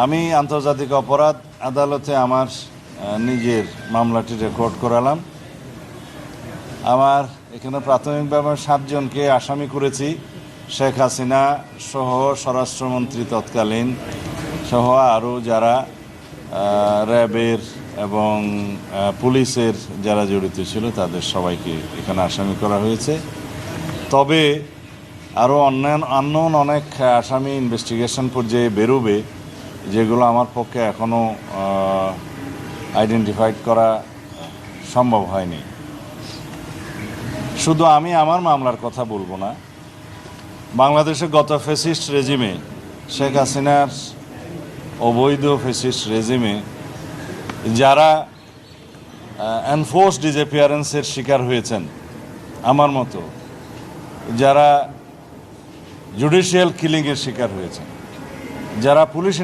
আমি আন্তর্জাতিক অপরাধ আদালতে আমার নিজের মামলাটি রেকর্ড করালাম। আমার এখানে প্রাথমিকভাবে 7 জনকে আসামি করেছি। শেখ হাসিনা সহ স্বরাষ্ট্রমন্ত্রী তৎকালীন সহ আরও যারা র্যাবের এবং পুলিশের যারা জড়িত ছিল তাদের সবাইকে এখানে আসামি করা হয়েছে। তবে আরও অন্যান্য অনেক আসামি ইনভেস্টিগেশন পর্যায়ে বেরোবে, যেগুলো আমার পক্ষে এখনও আইডেন্টিফাইড করা সম্ভব হয়নি। শুধু আমি আমার মামলার কথা বলবো না, বাংলাদেশের গত ফ্যাসিস্ট রেজিমে, শেখ হাসিনার অবৈধ ফ্যাসিস্ট রেজিমে যারা এনফোর্স ডিসঅ্যাপিয়ারেন্সের শিকার হয়েছেন আমার মতো, যারা জুডিশিয়াল কিলিংয়ের শিকার হয়েছেন, যারা পুলিশে